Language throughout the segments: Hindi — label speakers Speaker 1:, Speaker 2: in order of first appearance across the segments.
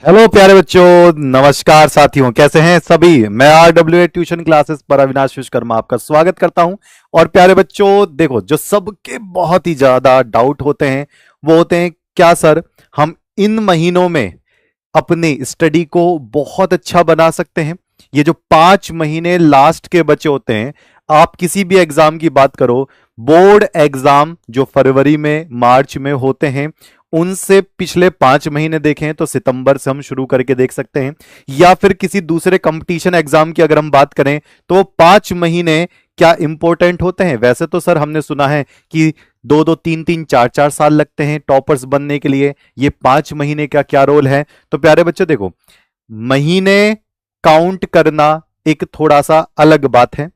Speaker 1: हेलो प्यारे बच्चों, नमस्कार साथियों, कैसे हैं सभी। मैं RWA ट्यूशन क्लासेस पर अविनाश विश्वकर्मा आपका स्वागत करता हूं। और प्यारे बच्चों देखो, जो सबके बहुत ही ज्यादा डाउट होते हैं वो होते हैं, क्या सर हम इन महीनों में अपनी स्टडी को बहुत अच्छा बना सकते हैं। ये जो 5 महीने लास्ट के बचे होते हैं, आप किसी भी एग्जाम की बात करो, बोर्ड एग्जाम जो फरवरी में मार्च में होते हैं, उनसे पिछले 5 महीने देखें तो सितंबर से हम शुरू करके देख सकते हैं। या फिर किसी दूसरे कंपटीशन एग्जाम की अगर हम बात करें तो वो 5 महीने क्या इंपॉर्टेंट होते हैं। वैसे तो सर हमने सुना है कि 2-2 3-3 4-4 साल लगते हैं टॉपर्स बनने के लिए, ये 5 महीने का क्या रोल है। तो प्यारे बच्चों देखो, महीने काउंट करना एक थोड़ा सा अलग बात है,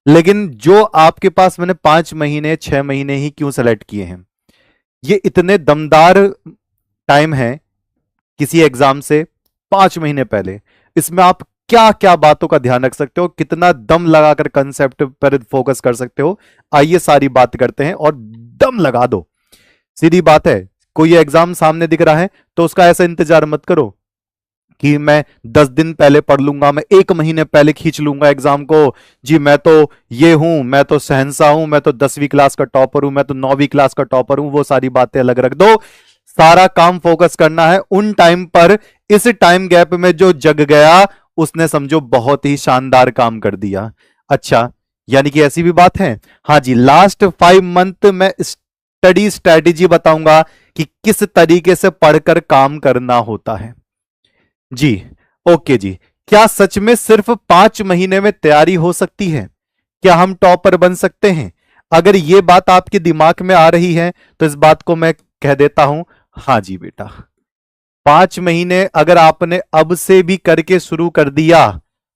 Speaker 1: लेकिन जो आपके पास मैंने 5 महीने 6 महीने ही क्यों सेलेक्ट किए हैं, ये इतने दमदार टाइम है किसी एग्जाम से 5 महीने पहले। इसमें आप क्या क्या बातों का ध्यान रख सकते हो, कितना दम लगाकर कंसेप्ट पर फोकस कर सकते हो, आइए सारी बात करते हैं। और दम लगा दो, सीधी बात है। कोई एग्जाम सामने दिख रहा है तो उसका ऐसा इंतजार मत करो कि मैं 10 दिन पहले पढ़ लूंगा, मैं 1 महीने पहले खींच लूंगा एग्जाम को। जी मैं तो ये हूं, मैं तो शहंशाह हूं, मैं तो 10वीं क्लास का टॉपर हूं, मैं तो 9वीं क्लास का टॉपर हूं। वो सारी बातें अलग रख दो, सारा काम फोकस करना है उन टाइम पर। इस टाइम गैप में जो जग गया उसने समझो बहुत ही शानदार काम कर दिया। अच्छा, यानी कि ऐसी भी बात है। हाँ जी, लास्ट 5 मंथ में स्टडी स्ट्रेटेजी बताऊंगा कि किस तरीके से पढ़कर काम करना होता है। जी ओके जी, क्या सच में सिर्फ 5 महीने में तैयारी हो सकती है? क्या हम टॉपर बन सकते हैं? अगर ये बात आपके दिमाग में आ रही है तो इस बात को मैं कह देता हूं, हाँ जी बेटा, 5 महीने अगर आपने अब से भी करके शुरू कर दिया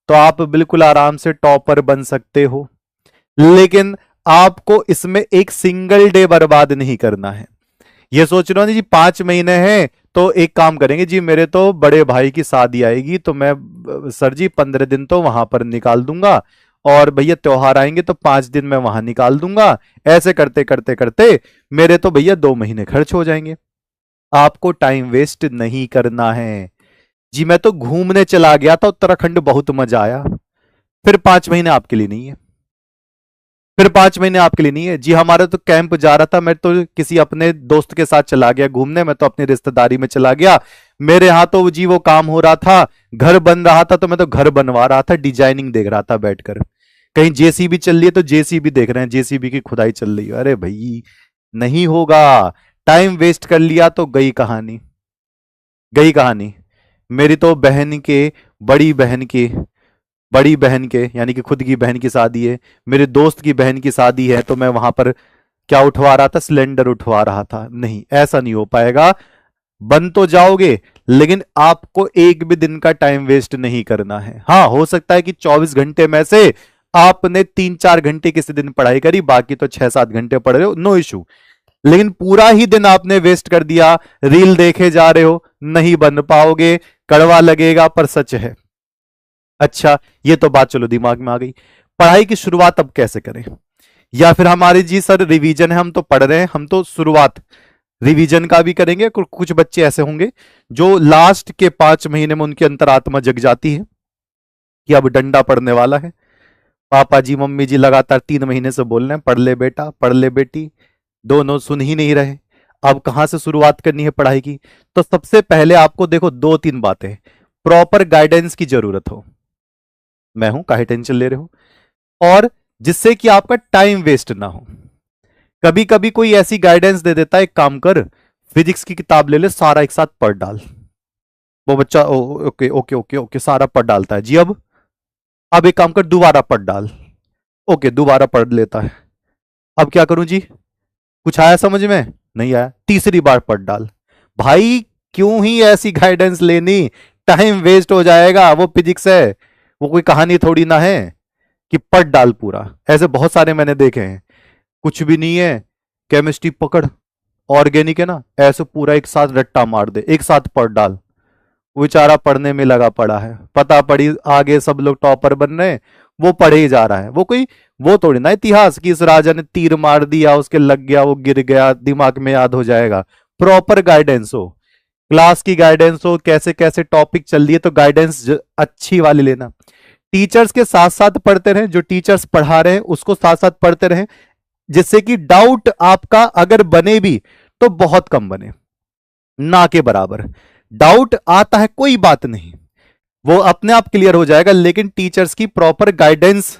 Speaker 1: तो आप बिल्कुल आराम से टॉपर बन सकते हो। लेकिन आपको इसमें एक सिंगल डे बर्बाद नहीं करना है। ये सोच रहे हो ना जी 5 महीने हैं तो एक काम करेंगे जी, मेरे तो बड़े भाई की शादी आएगी तो मैं सर जी 15 दिन तो वहां पर निकाल दूंगा, और भैया त्योहार आएंगे तो 5 दिन मैं वहां निकाल दूंगा। ऐसे करते करते करते मेरे तो भैया 2 महीने खर्च हो जाएंगे। आपको टाइम वेस्ट नहीं करना है। जी मैं तो घूमने चला गया था उत्तराखंड, बहुत मजा आया। फिर 5 महीने आपके लिए नहीं है, फिर 5 महीने आपके लिए नहीं है। जी हमारा तो कैंप जा रहा था, मैं तो किसी अपने दोस्त के साथ चला गया घूमने, मैं तो अपनी रिश्तेदारी में चला गया। मेरे यहाँ तो जी वो काम हो रहा था, घर बन रहा था, तो मैं तो घर बनवा रहा था, डिजाइनिंग देख रहा था बैठकर। कहीं जेसीबी चल रही है तो जेसीबी देख रहे हैं, जेसीबी की खुदाई चल रही है। अरे भाई नहीं होगा, टाइम वेस्ट कर लिया तो गई कहानी, गई कहानी। मेरी तो बहन के, बड़ी बहन के, बड़ी बहन के यानी कि खुद की बहन की शादी है, मेरे दोस्त की बहन की शादी है, तो मैं वहां पर क्या उठवा रहा था, सिलेंडर उठवा रहा था। नहीं, ऐसा नहीं हो पाएगा। बन तो जाओगे लेकिन आपको एक भी दिन का टाइम वेस्ट नहीं करना है। हाँ हो सकता है कि 24 घंटे में से आपने 3-4 घंटे किसी दिन पढ़ाई करी, बाकी तो 6-7 घंटे पढ़ रहे हो, नो इशू। लेकिन पूरा ही दिन आपने वेस्ट कर दिया, रील देखे जा रहे हो, नहीं बन पाओगे। कड़वा लगेगा पर सच है। अच्छा, ये तो बात चलो दिमाग में आ गई। पढ़ाई की शुरुआत अब कैसे करें? या फिर हमारी जी सर रिवीजन है, हम तो पढ़ रहे हैं, हम तो शुरुआत रिवीजन का भी करेंगे। कुछ बच्चे ऐसे होंगे जो लास्ट के 5 महीने में उनकी अंतरात्मा जग जाती है कि अब डंडा पड़ने वाला है। पापा जी मम्मी जी लगातार 3 महीने से बोल रहे हैं पढ़ ले बेटा, पढ़ ले बेटी, दोनों सुन ही नहीं रहे। अब कहां से शुरुआत करनी है पढ़ाई की? तो सबसे पहले आपको देखो 2-3 बातें, प्रॉपर गाइडेंस की जरूरत हो। मैं हूं, काहे टेंशन ले रहे हो? और जिससे कि आपका टाइम वेस्ट ना हो। कभी कभी कोई ऐसी गाइडेंस दे देता है, एक काम कर, फिजिक्स की किताब ले ले, सारा एक साथ पढ़ डाल। वो बच्चा ओके ओके ओके ओके सारा पढ़ डालता है जी। अब एक काम कर, दोबारा पढ़ डाल। ओके दोबारा पढ़ लेता है। अब क्या करूं जी? कुछ आया समझ में? नहीं आया, तीसरी बार पढ़ डाल। भाई क्यों ही ऐसी गाइडेंस लेनी, टाइम वेस्ट हो जाएगा। वो फिजिक्स है, वो कोई कहानी थोड़ी ना है कि पढ़ डाल पूरा। ऐसे बहुत सारे मैंने देखे हैं, कुछ भी नहीं है, केमिस्ट्री पकड़, ऑर्गेनिक है ना, ऐसे पूरा एक साथ रट्टा मार दे, एक साथ पढ़ डाल। वो बेचारा पढ़ने में लगा पड़ा है, पता पड़ी आगे सब लोग टॉपर बन रहे हैं, वो पढ़े ही जा रहा है। वो कोई वो थोड़ी ना इतिहास की इस राजा ने तीर मार दिया, उसके लग गया, वो गिर गया, दिमाग में याद हो जाएगा। प्रॉपर गाइडेंस हो। क्लास की गाइडेंस हो, कैसे कैसे टॉपिक चल रही है, तो गाइडेंस अच्छी वाली लेना। टीचर्स के साथ साथ पढ़ते रहें, जो टीचर्स पढ़ा रहे हैं उसको साथ साथ पढ़ते रहें, जिससे कि डाउट आपका अगर बने भी तो बहुत कम बने, ना के बराबर। डाउट आता है कोई बात नहीं, वो अपने आप क्लियर हो जाएगा, लेकिन टीचर्स की प्रॉपर गाइडेंस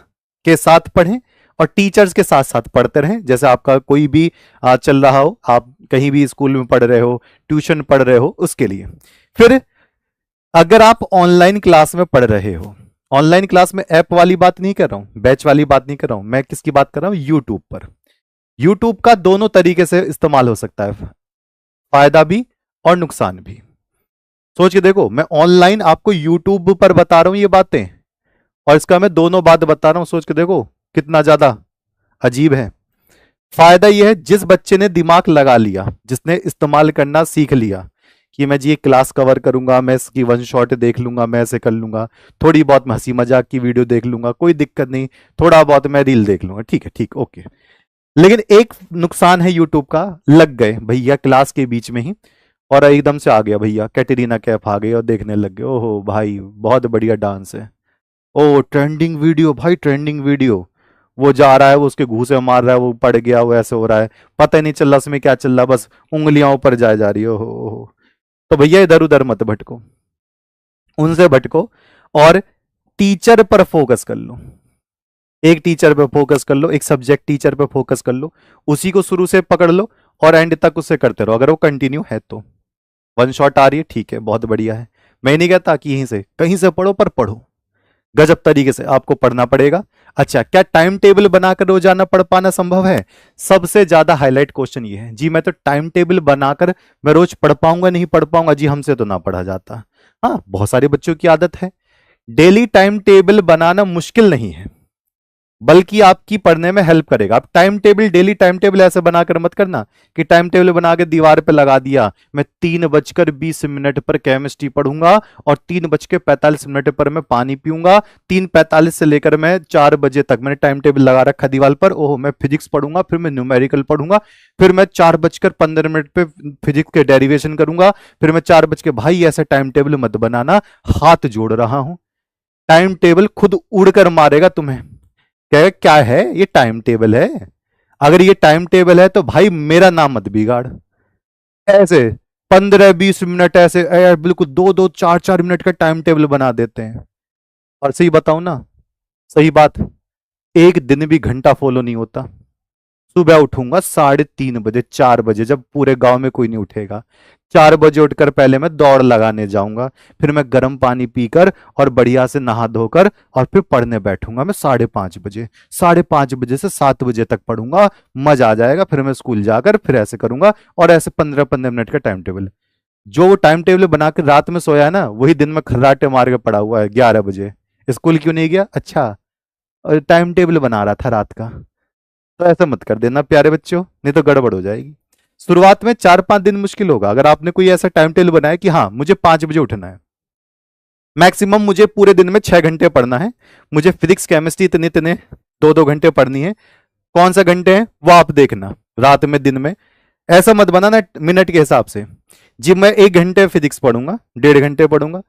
Speaker 1: के साथ पढ़ें और टीचर्स के साथ साथ पढ़ते रहें। जैसे आपका कोई भी चल रहा हो, आप कहीं भी स्कूल में पढ़ रहे हो, ट्यूशन पढ़ रहे हो, उसके लिए। फिर अगर आप ऑनलाइन क्लास में पढ़ रहे हो, ऑनलाइन क्लास में ऐप वाली बात नहीं कर रहा हूं, बैच वाली बात नहीं कर रहा हूं, मैं किसकी बात कर रहा हूं, यूट्यूब पर। यूट्यूब का दोनों तरीके से इस्तेमाल हो सकता है, फायदा भी और नुकसान भी। सोच के देखो, मैं ऑनलाइन आपको यूट्यूब पर बता रहा हूं ये बातें, और इसका मैं दोनों बात बता रहा हूं, सोच के देखो कितना ज्यादा अजीब है। फायदा यह है, जिस बच्चे ने दिमाग लगा लिया, जिसने इस्तेमाल करना सीख लिया कि मैं जी ये क्लास कवर करूंगा, मैं इसकी वन शॉट देख लूंगा, मैं ऐसे कर लूंगा, थोड़ी बहुत मैं हंसी मजाक की वीडियो देख लूंगा, कोई दिक्कत नहीं, थोड़ा बहुत मैं रील देख लूंगा, ठीक है, ठीक, ओके। लेकिन एक नुकसान है यूट्यूब का, लग गए भैया क्लास के बीच में ही और एकदम से आ गया भैया कैटरीना कैफ आ गई और देखने लग गए, ओहो भाई बहुत बढ़िया डांस है, ओ ट्रेंडिंग वीडियो, भाई ट्रेंडिंग वीडियो, वो जा रहा है, वो उसके घूंसे मार रहा है, वो पड़ गया, वो ऐसे हो रहा है, पता ही नहीं चल रहा उसमें क्या चल रहा, बस उंगलियां ऊपर जाए जा रही है, ओहो। तो भैया इधर उधर मत भटको, उनसे भटको और टीचर पर फोकस कर लो। एक टीचर पे फोकस कर लो, एक सब्जेक्ट टीचर पे फोकस कर लो, उसी को शुरू से पकड़ लो और एंड तक उससे करते रहो, अगर वो कंटिन्यू है तो। वन शॉट आ रही है, ठीक है, बहुत बढ़िया है, मैं नहीं कहता कि यहीं से कहीं से पढ़ो, पर पढ़ो गजब तरीके से आपको पढ़ना पड़ेगा। अच्छा, क्या टाइम टेबल बनाकर रोजाना पढ़ पाना संभव है? सबसे ज्यादा हाईलाइट क्वेश्चन ये है जी, मैं तो टाइम टेबल बनाकर मैं रोज पढ़ पाऊंगा, नहीं पढ़ पाऊंगा जी, हमसे तो ना पढ़ा जाता। हाँ, बहुत सारे बच्चों की आदत है। डेली टाइम टेबल बनाना मुश्किल नहीं है, बल्कि आपकी पढ़ने में हेल्प करेगा। आप time table, daily time table ऐसे बनाकर मत करना कि टाइम टेबल बना के दीवार पे लगा दिया, मैं 3:20 पर केमिस्ट्री पढ़ूंगा और 3:45 पर मैं पानी पीऊंगा, 3:45 से लेकर मैं 4 बजे तक मैंने टाइम टेबल लगा रखा दीवार पर, ओहो मैं फिजिक्स पढ़ूंगा, फिर मैं न्यूमेरिकल पढ़ूंगा, फिर मैं 4:15 पे फिजिक्स के डेरिवेशन करूंगा, फिर मैं 4 बज के, भाई ऐसे टाइम टेबल मत बनाना, हाथ जोड़ रहा हूं। टाइम टेबल खुद उड़कर मारेगा तुम्हें, क्या है ये टाइम टेबल है, अगर ये टाइम टेबल है तो भाई मेरा नाम मत बिगाड़। ऐसे 15-20 मिनट ऐसे बिल्कुल 2-2 4-4 मिनट का टाइम टेबल बना देते हैं। और सही बताऊं ना, सही बात, एक दिन भी घंटा फॉलो नहीं होता। सुबह उठूंगा 3:30 बजे, 4 बजे, जब पूरे गांव में कोई नहीं उठेगा, 4 बजे उठकर पहले मैं दौड़ लगाने जाऊंगा, फिर मैं गर्म पानी पीकर और बढ़िया से नहा धोकर और फिर पढ़ने बैठूंगा मैं 5:30 बजे, 5:30 बजे से 7 बजे तक पढ़ूंगा, मजा आ जाएगा, फिर मैं स्कूल जाकर फिर ऐसे करूंगा, और ऐसे 15-15 मिनट का टाइम टेबल। जो वो टाइम टेबल बनाकर रात में सोया है ना, वही दिन में खर्राटे मार के पड़ा हुआ है 11 बजे, स्कूल क्यों नहीं गया? अच्छा, और टाइम टेबल बना रहा था रात का। तो ऐसा मत कर देना प्यारे बच्चों, नहीं तो गड़बड़ हो जाएगी। शुरुआत में 4-5 दिन मुश्किल होगा, अगर आपने कोई ऐसा टाइम टेबल बनाया कि हाँ मुझे 5 बजे उठना है, मैक्सिमम मुझे पूरे दिन में 6 घंटे पढ़ना है, मुझे फिजिक्स केमिस्ट्री इतने इतने 2-2 घंटे पढ़नी है, कौन सा घंटे हैं वो आप देखना, रात में दिन में, ऐसा मत बनाना मिनट के हिसाब से। जी मैं 1 घंटे फिजिक्स पढ़ूंगा, 1.5 घंटे पढ़ूंगा,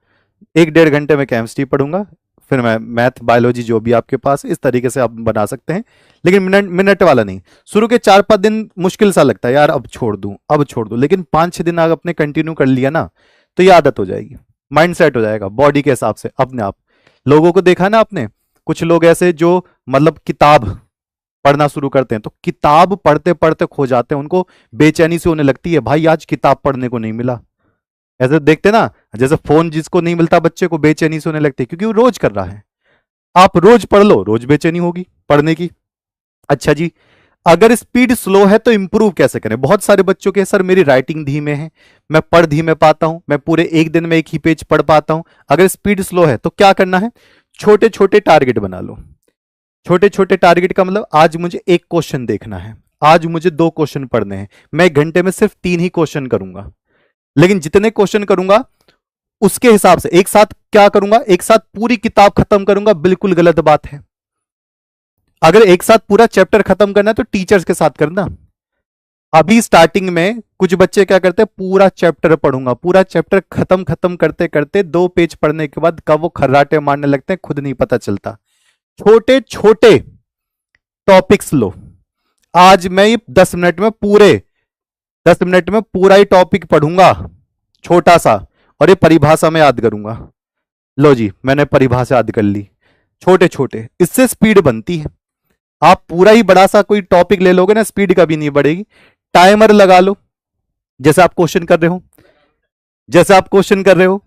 Speaker 1: 1-1.5 घंटे में केमिस्ट्री पढ़ूंगा, फिर मैं मैथ बायोलॉजी जो भी आपके पास है, इस तरीके से आप बना सकते हैं, लेकिन मिनट मिनट वाला नहीं। शुरू के 4-5 दिन मुश्किल सा लगता है यार, अब छोड़ दूं अब छोड़ दूं, लेकिन 5-6 दिन अगर आपने कंटिन्यू कर लिया ना, तो ये आदत हो जाएगी, माइंड सेट हो जाएगा बॉडी के हिसाब से अपने आप। लोगों को देखा ना आपने, कुछ लोग ऐसे जो मतलब किताब पढ़ना शुरू करते हैं, तो किताब पढ़ते पढ़ते खो जाते हैं, उनको बेचैनी से होने लगती है, भाई आज किताब पढ़ने को नहीं मिला। ऐसे देखते ना, जैसे फोन जिसको नहीं मिलता बच्चे को बेचैनी से होने लगती है, क्योंकि वो रोज कर रहा है। आप रोज पढ़ लो, रोज बेचैनी होगी पढ़ने की। अच्छा जी, अगर स्पीड स्लो है तो इंप्रूव कैसे करें? बहुत सारे बच्चों के सर मेरी राइटिंग धीमे है, मैं पढ़ धीमे पाता हूं, मैं पूरे एक दिन में एक ही पेज पढ़ पाता हूं। अगर स्पीड स्लो है तो क्या करना है? छोटे छोटे टारगेट बना लो। छोटे छोटे टारगेट का मतलब, आज मुझे एक क्वेश्चन देखना है, आज मुझे 2 क्वेश्चन पढ़ने हैं, मैं 1 घंटे में सिर्फ 3 ही क्वेश्चन करूंगा, लेकिन जितने क्वेश्चन करूंगा उसके हिसाब से एक साथ क्या करूंगा, एक साथ पूरी किताब खत्म करूंगा, बिल्कुल गलत बात है। अगर एक साथ पूरा चैप्टर खत्म करना है तो टीचर्स के साथ करना, अभी स्टार्टिंग में कुछ बच्चे क्या करते हैं, पूरा चैप्टर पढ़ूंगा, पूरा चैप्टर खत्म खत्म करते करते 2 पेज पढ़ने के बाद कब वो खर्राटे मारने लगते हैं खुद नहीं पता चलता। छोटे छोटे टॉपिक्स लो। आज मैं ये 10 मिनट में पूरा ही टॉपिक पढ़ूंगा छोटा सा, और ये परिभाषा में याद करूंगा। लो जी, मैंने परिभाषा याद कर ली। छोटे छोटे, इससे स्पीड बनती है। आप पूरा ही बड़ा सा कोई टॉपिक ले लोगे ना, स्पीड कभी नहीं बढ़ेगी। टाइमर लगा लो, जैसे आप क्वेश्चन कर रहे हो,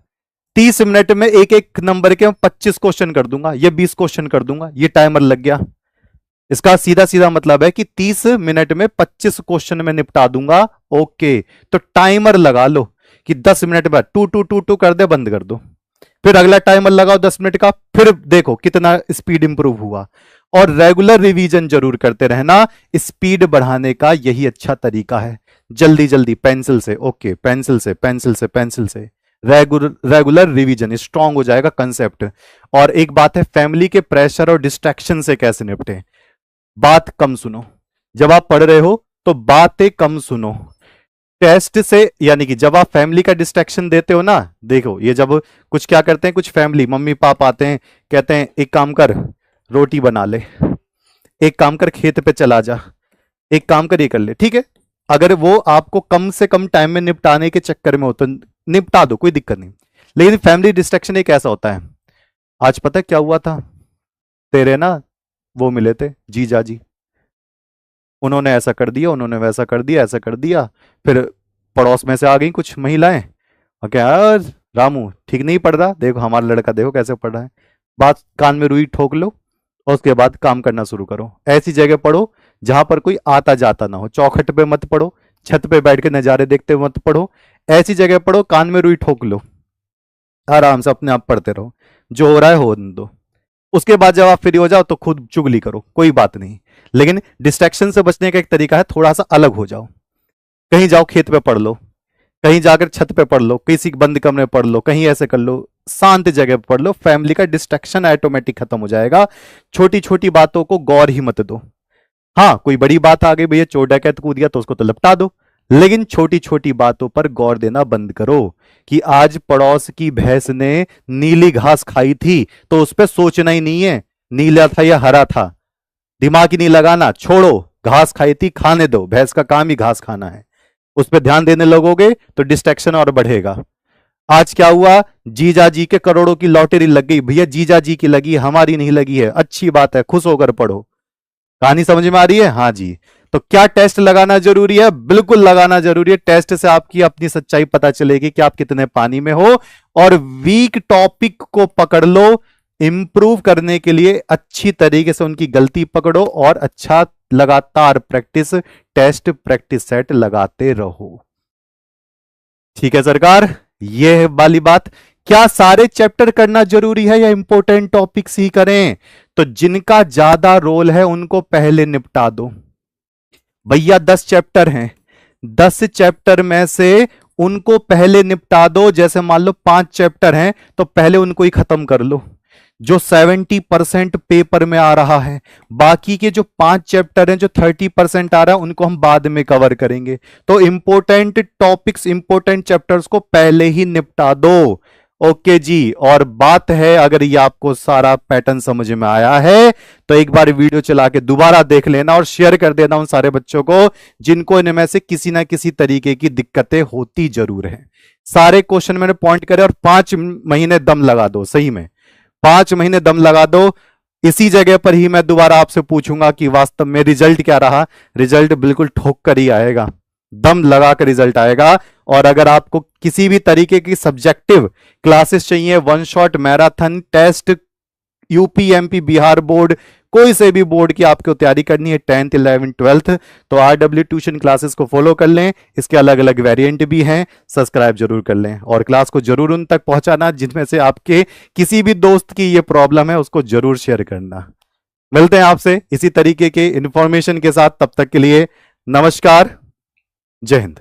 Speaker 1: 30 मिनट में एक एक नंबर के 25 क्वेश्चन कर दूंगा, ये 20 क्वेश्चन कर दूंगा, ये टाइमर लग गया। इसका सीधा सीधा मतलब है कि 30 मिनट में 25 क्वेश्चन में निपटा दूंगा। ओके, तो टाइमर लगा लो कि 10 मिनट बाद टू टू टू टू कर दे, बंद कर दो। फिर अगला टाइमर लगाओ 10 मिनट का, फिर देखो कितना स्पीड इंप्रूव हुआ। और रेगुलर रिवीजन जरूर करते रहना, स्पीड बढ़ाने का यही अच्छा तरीका है। जल्दी जल्दी पेंसिल से, ओके, पेंसिल से रेगुलर रिवीजन, स्ट्रांग हो जाएगा कंसेप्ट। और एक बात है, फैमिली के प्रेशर और डिस्ट्रैक्शन से कैसे निपटे। बात कम सुनो, जब आप पढ़ रहे हो तो बातें कम सुनो। टेस्ट से, यानी कि जब आप फैमिली का डिस्ट्रैक्शन देते हो ना, देखो ये जब कुछ क्या करते हैं, कुछ फैमिली मम्मी पापा आते हैं, कहते हैं एक काम कर रोटी बना ले, एक काम कर खेत पे चला जा, एक काम कर ये कर ले, ठीक है। अगर वो आपको कम से कम टाइम में निपटाने के चक्कर में हो तो निपटा दो, कोई दिक्कत नहीं। लेकिन फैमिली डिस्ट्रैक्शन एक ऐसा होता है, आज पता है क्या हुआ था, तेरे ना वो मिले थे जीजा जी, उन्होंने ऐसा कर दिया, उन्होंने वैसा कर दिया, ऐसा कर दिया। फिर पड़ोस में से आ गई कुछ महिलाएं, और क्या यार रामू ठीक नहीं पढ़ रहा, देखो हमारा लड़का देखो कैसे पढ़ रहा है। बात कान में रुई ठोक लो और उसके बाद काम करना शुरू करो। ऐसी जगह पढ़ो जहां पर कोई आता जाता ना हो। चौखट पे मत पढ़ो, छत पे बैठ के नजारे देखते हुए मत पढ़ो। ऐसी जगह पढ़ो कान में रुई ठोक लो, आराम से अपने आप पढ़ते रहो, जो हो रहा है हो दो। उसके बाद जब आप फ्री हो जाओ तो खुद चुगली करो, कोई बात नहीं। लेकिन डिस्ट्रैक्शन से बचने का एक तरीका है, थोड़ा सा अलग हो जाओ। कहीं जाओ खेत पे पढ़ लो, कहीं जाकर छत पे पढ़ लो, किसी बंद कमरे में पढ़ लो, कहीं ऐसे कर लो, शांत जगह पे पढ़ लो। फैमिली का डिस्ट्रैक्शन ऑटोमेटिक खत्म हो जाएगा। छोटी छोटी बातों को गौर ही मत दो। हाँ, कोई बड़ी बात आ गई, भैया चोर डकैत कूद गया तो उसको तो लपटा दो, लेकिन छोटी छोटी बातों पर गौर देना बंद करो। कि आज पड़ोस की भैंस ने नीली घास खाई थी तो उस पर सोचना ही नहीं है नीला था या हरा था, दिमाग ही नहीं लगाना, छोड़ो, घास खाई थी खाने दो, भैंस का काम ही घास खाना है। उस पर ध्यान देने लगोगे तो डिस्ट्रैक्शन और बढ़ेगा। आज क्या हुआ, जीजा जी के करोड़ों की लॉटरी लग गई, भैया जीजा जी की लगी, हमारी नहीं लगी है, अच्छी बात है, खुश होकर पढ़ो। कहानी समझ में आ रही है? हाँ जी। तो क्या टेस्ट लगाना जरूरी है? बिल्कुल लगाना जरूरी है। टेस्ट से आपकी अपनी सच्चाई पता चलेगी कि आप कितने पानी में हो। और वीक टॉपिक को पकड़ लो, इंप्रूव करने के लिए अच्छी तरीके से उनकी गलती पकड़ो और अच्छा लगातार प्रैक्टिस, टेस्ट प्रैक्टिस सेट लगाते रहो। ठीक है सरकार, ये है वाली बात। क्या सारे चैप्टर करना जरूरी है या इंपॉर्टेंट टॉपिक्स ही करें? तो जिनका ज्यादा रोल है उनको पहले निपटा दो। भैया 10 चैप्टर हैं, 10 चैप्टर में से उनको पहले निपटा दो। जैसे मान लो 5 चैप्टर हैं तो पहले उनको ही खत्म कर लो, जो 70% पेपर में आ रहा है। बाकी के जो 5 चैप्टर हैं, जो 30% आ रहा है, उनको हम बाद में कवर करेंगे। तो इंपॉर्टेंट टॉपिक्स, इंपॉर्टेंट चैप्टर्स को पहले ही निपटा दो। ओके जी। और बात है, अगर ये आपको सारा पैटर्न समझ में आया है तो एक बार वीडियो चला के दोबारा देख लेना और शेयर कर देना उन सारे बच्चों को जिनको इनमें से किसी ना किसी तरीके की दिक्कतें होती जरूर हैं। सारे क्वेश्चन मैंने पॉइंट करे और 5 महीने दम लगा दो, सही में 5 महीने दम लगा दो। इसी जगह पर ही मैं दोबारा आपसे पूछूंगा कि वास्तव में रिजल्ट क्या रहा। रिजल्ट बिल्कुल ठोक कर ही आएगा, दम लगा कर रिजल्ट आएगा। और अगर आपको किसी भी तरीके की सब्जेक्टिव क्लासेस चाहिए, one shot, marathon test, UP MP Bihar board, कोई से भी बोर्ड की आपको तैयारी करनी है, 10th 11th 12th, तो RW ट्यूशन क्लासेस को फॉलो कर लें। इसके अलग अलग वेरिएंट भी हैं, सब्सक्राइब जरूर कर लें और क्लास को जरूर उन तक पहुंचाना जिनमें से आपके किसी भी दोस्त की ये प्रॉब्लम है, उसको जरूर शेयर करना। मिलते हैं आपसे इसी तरीके के इंफॉर्मेशन के साथ, तब तक के लिए नमस्कार, जय हिंद।